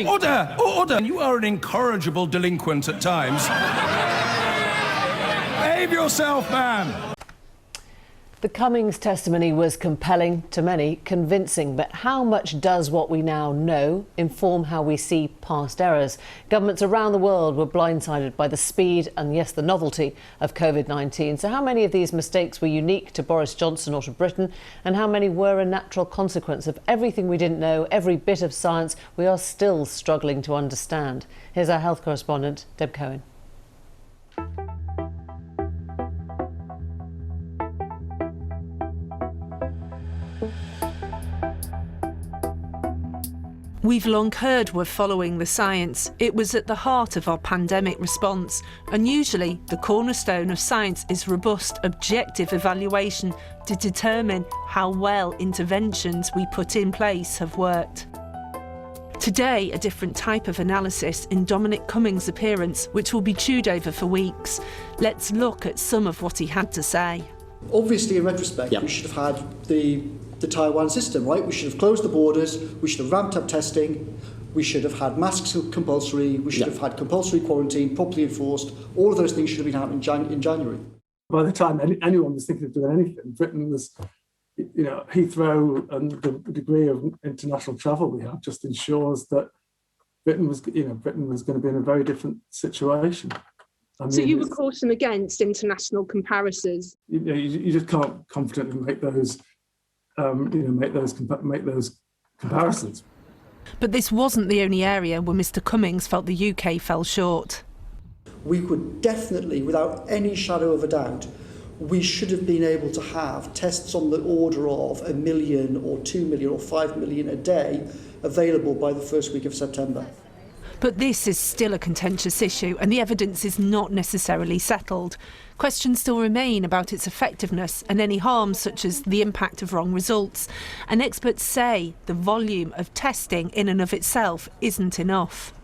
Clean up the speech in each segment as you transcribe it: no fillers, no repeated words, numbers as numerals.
Order! Order! You are an incorrigible delinquent at times. Behave yourself, man! The Cummings testimony was compelling, to many convincing, but how much does what we now know inform how we see past errors? Governments around the world were blindsided by the speed and, yes, the novelty of Covid-19. So how many of these mistakes were unique to Boris Johnson or to Britain, and how many were a natural consequence of everything we didn't know, every bit of science we are still struggling to understand? Here's our health correspondent, Deb Cohen. We've long heard we're following the science. It was at the heart of our pandemic response. And usually, the cornerstone of science is robust, objective evaluation to determine how well interventions we put in place have worked. Today, a different type of analysis in Dominic Cummings' appearance, which will be chewed over for weeks. Let's look at some of what he had to say. Obviously, in retrospect, we should have had the Taiwan system, right? We should have closed the borders, we should have ramped up testing, we should have had masks compulsory, we should have had compulsory quarantine properly enforced. All of those things should have been happening in January. By the time anyone was thinking of doing anything, Britain was, Heathrow and the degree of international travel we have just ensures that Britain was going to be in a very different situation. So you were cautioning against international comparisons. You just can't confidently make those. Make those comparisons. But this wasn't the only area where Mr Cummings felt the UK fell short. We could definitely, without any shadow of a doubt, we should have been able to have tests on the order of 1 million or 2 million or 5 million a day available by the first week of September. But this is still a contentious issue and the evidence is not necessarily settled. Questions still remain about its effectiveness and any harms such as the impact of wrong results. And experts say the volume of testing in and of itself isn't enough.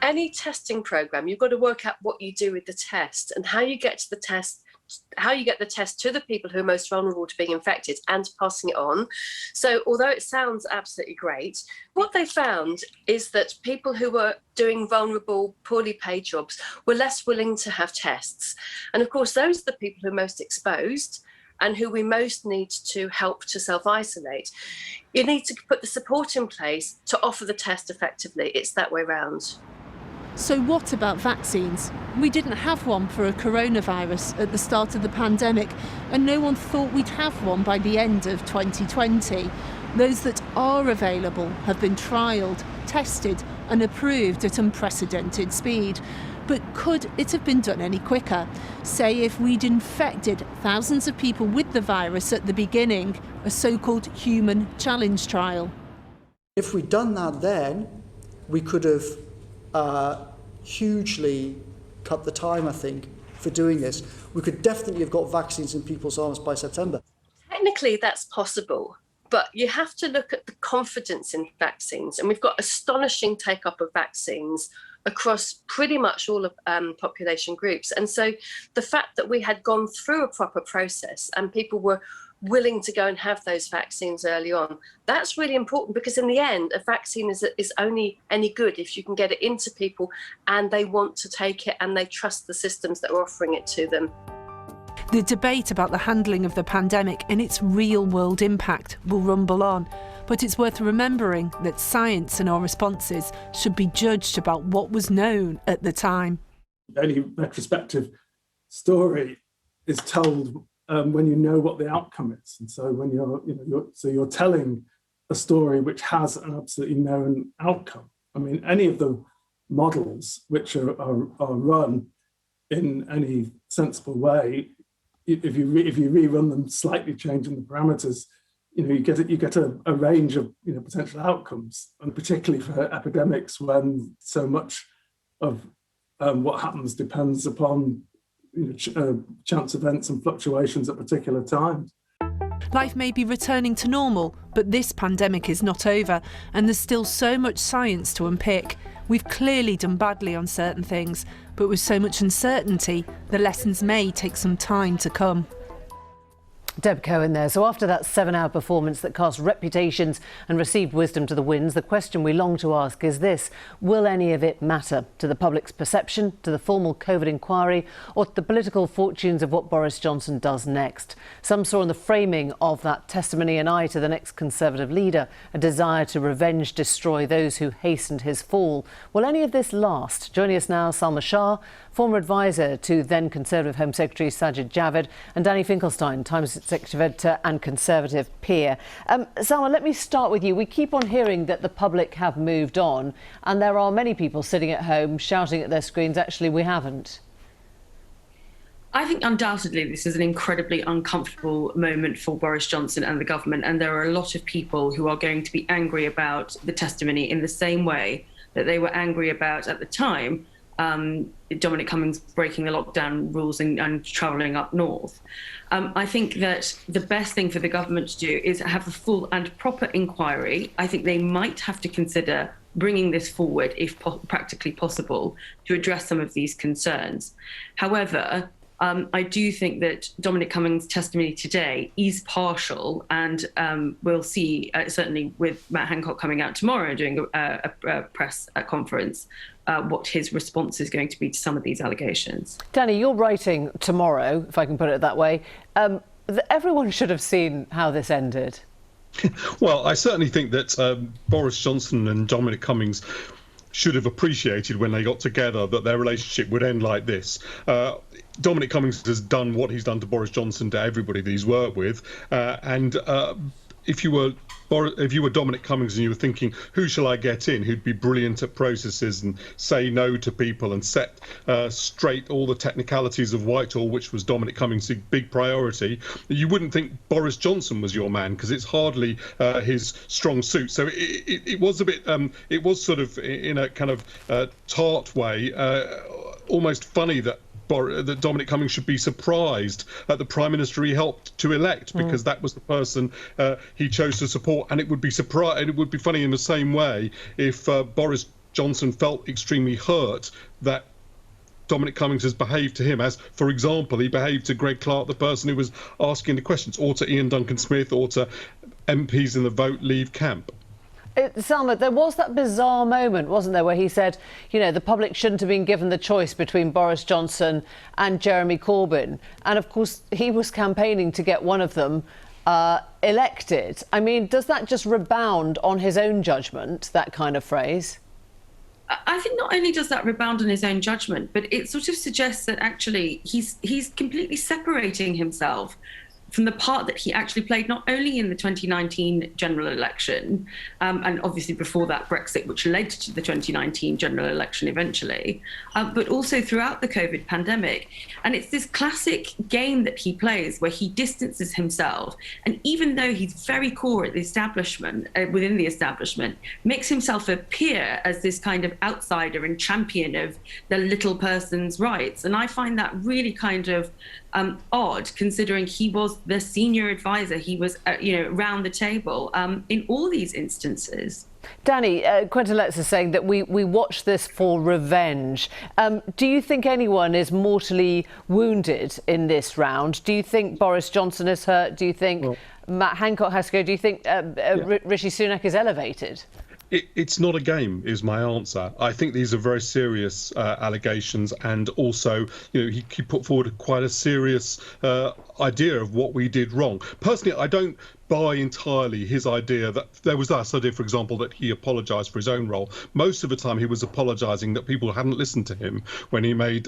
Any testing programme, you've got to work out what you do with the test and how you get to the test, how you get the test to the people who are most vulnerable to being infected and passing it on. So although it sounds absolutely great, what they found is that people who were doing vulnerable, poorly paid jobs were less willing to have tests. And of course, those are the people who are most exposed and who we most need to help to self-isolate. You need to put the support in place to offer the test effectively. It's that way round. So what about vaccines? We didn't have one for a coronavirus at the start of the pandemic, and no one thought we'd have one by the end of 2020. Those that are available have been trialled, tested and approved at unprecedented speed. But could it have been done any quicker? Say if we'd infected thousands of people with the virus at the beginning, a so-called human challenge trial. If we'd done that then, we could have hugely cut the time, I think, for doing this. We could definitely have got vaccines in people's arms by September. Technically, that's possible, but you have to look at the confidence in vaccines. And we've got astonishing take-up of vaccines across pretty much all of population groups. And so the fact that we had gone through a proper process and people were willing to go and have those vaccines early on, that's really important, because in the end a vaccine is only any good if you can get it into people and they want to take it and they trust the systems that are offering it to them. The debate about the handling of the pandemic and its real-world impact will rumble on, but it's worth remembering that science and our responses should be judged about what was known at the time. Any retrospective story is told when you know what the outcome is, and so when you're telling a story which has an absolutely known outcome. I mean, any of the models which are run in any sensible way, if you rerun them, slightly changing the parameters, you get a range of potential outcomes, and particularly for epidemics when so much of what happens depends upon chance events and fluctuations at particular times. Life may be returning to normal, but this pandemic is not over, and there's still so much science to unpick. We've clearly done badly on certain things, but with so much uncertainty, the lessons may take some time to come. Deb Cohen there. So after that 7-hour performance that cast reputations and received wisdom to the winds, the question we long to ask is this: will any of it matter to the public's perception, to the formal COVID inquiry, or to the political fortunes of what Boris Johnson does next? Some saw in the framing of that testimony an eye to the next Conservative leader, a desire to revenge destroy those who hastened his fall. Will any of this last? Joining us now, Salma Shah, former advisor to then Conservative Home Secretary Sajid Javid, and Danny Finkelstein, Times Executive Editor and Conservative peer. Salma, let me start with you. We keep on hearing that the public have moved on, and there are many people sitting at home shouting at their screens, actually, we haven't. I think undoubtedly this is an incredibly uncomfortable moment for Boris Johnson and the government, and there are a lot of people who are going to be angry about the testimony in the same way that they were angry about at the time Dominic Cummings breaking the lockdown rules and travelling up north. I think that the best thing for the government to do is have a full and proper inquiry. I think they might have to consider bringing this forward, if practically possible, to address some of these concerns. However, I do think that Dominic Cummings' testimony today is partial, and we'll see, certainly with Matt Hancock coming out tomorrow and doing a press conference, what his response is going to be to some of these allegations. Danny, you're writing tomorrow, if I can put it that way. Everyone should have seen how this ended. Well, I certainly think that Boris Johnson and Dominic Cummings should have appreciated when they got together that their relationship would end like this. Dominic Cummings has done what he's done to Boris Johnson to everybody that he's worked with, and if you were Dominic Cummings and you were thinking, who shall I get in who'd be brilliant at processes and say no to people and set straight all the technicalities of Whitehall, which was Dominic Cummings' big priority, you wouldn't think Boris Johnson was your man, because it's hardly his strong suit. So it was a bit, it was sort of in a kind of tart way, almost funny that Dominic Cummings should be surprised at the Prime Minister he helped to elect, because that was the person he chose to support. And it would be funny in the same way if Boris Johnson felt extremely hurt that Dominic Cummings has behaved to him as, for example, he behaved to Greg Clark, the person who was asking the questions, or to Ian Duncan Smith, or to MPs in the Vote Leave camp. Salma, there was that bizarre moment, wasn't there, where he said, you know, the public shouldn't have been given the choice between Boris Johnson and Jeremy Corbyn. And of course, he was campaigning to get one of them elected. I mean, does that just rebound on his own judgment, that kind of phrase? I think not only does that rebound on his own judgment, but it sort of suggests that actually he's completely separating himself from the part that he actually played, not only in the 2019 general election, and obviously before that Brexit, which led to the 2019 general election eventually, but also throughout the COVID pandemic. And it's this classic game that he plays where he distances himself, and even though he's very core at the establishment, within the establishment, makes himself appear as this kind of outsider and champion of the little person's rights. And I find that really kind of odd, considering he was the senior advisor. He was, around the table in all these instances. Danny, Quentin Letts is saying that we watch this for revenge. Do you think anyone is mortally wounded in this round? Do you think Boris Johnson is hurt? Do you think Matt Hancock has to go? Do you think Rishi Sunak is elevated? It's not a game, is my answer. I think these are very serious allegations, and also, he put forward quite a serious idea of what we did wrong. Personally, I don't buy entirely his idea that there was this idea, for example, that he apologised for his own role. Most of the time, he was apologising that people hadn't listened to him when he made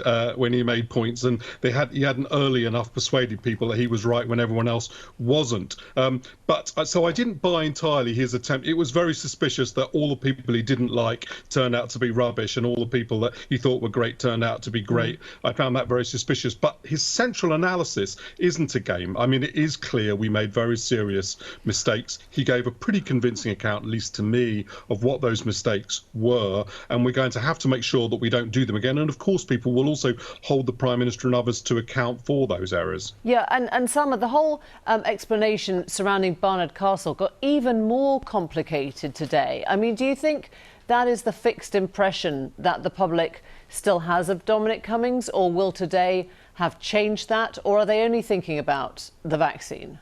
points, and he hadn't early enough persuaded people that he was right when everyone else wasn't. So I didn't buy entirely his attempt. It was very suspicious that all the people he didn't like turned out to be rubbish, and all the people that he thought were great turned out to be great. I found that very suspicious. But his central analysis isn't a game. I mean, it is clear we made very serious mistakes. He gave a pretty convincing account, at least to me, of what those mistakes were, and we're going to have to make sure that we don't do them again. And of course, people will also hold the Prime Minister and others to account for those errors. Yeah, and Salma, the whole explanation surrounding Barnard Castle got even more complicated today. I mean, do you think that is the fixed impression that the public still has of Dominic Cummings, or will today have changed that, or are they only thinking about the vaccine?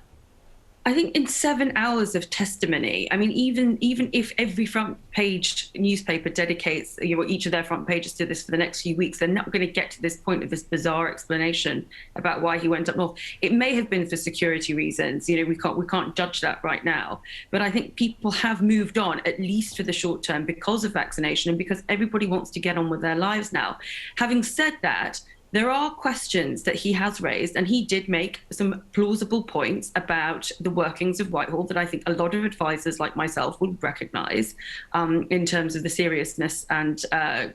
I think in 7 hours of testimony, I mean, even if every front page newspaper dedicates each of their front pages to this for the next few weeks, they're not going to get to this point of this bizarre explanation about why he went up north. It may have been for security reasons. We can't judge that right now. But I think people have moved on, at least for the short term, because of vaccination and because everybody wants to get on with their lives now. Having said that, there are questions that he has raised, and he did make some plausible points about the workings of Whitehall that I think a lot of advisors like myself would recognise in terms of the seriousness and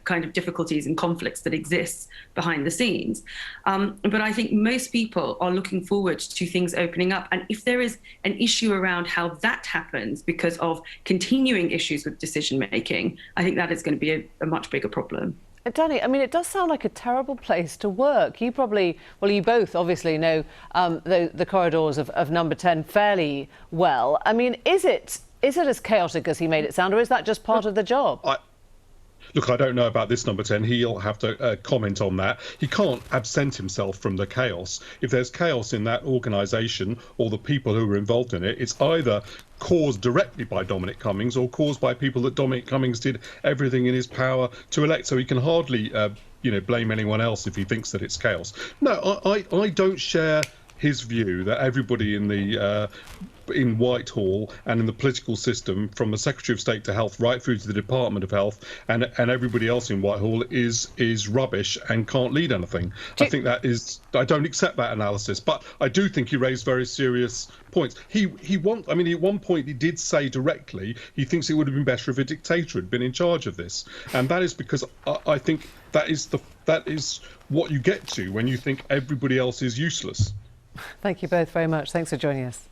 kind of difficulties and conflicts that exist behind the scenes. But I think most people are looking forward to things opening up. And if there is an issue around how that happens because of continuing issues with decision making, I think that is going to be a much bigger problem. Danny, I mean, it does sound like a terrible place to work. You both obviously know the corridors of Number 10 fairly well. I mean, is it as chaotic as he made it sound, or is that just part of the job? Look, I don't know about this Number 10. He'll have to comment on that. He can't absent himself from the chaos. If there's chaos in that organisation or the people who are involved in it, it's either caused directly by Dominic Cummings or caused by people that Dominic Cummings did everything in his power to elect. So he can hardly, blame anyone else if he thinks that it's chaos. No, I don't share his view that everybody in Whitehall and in the political system, from the Secretary of State to Health right through to the Department of Health and everybody else in Whitehall is rubbish and can't lead anything. I don't accept that analysis, but I do think he raised very serious points. At one point he did say directly he thinks it would have been better if a dictator had been in charge of this, and that is because I think that is what you get to when you think everybody else is useless. Thank you both very much. Thanks for joining us.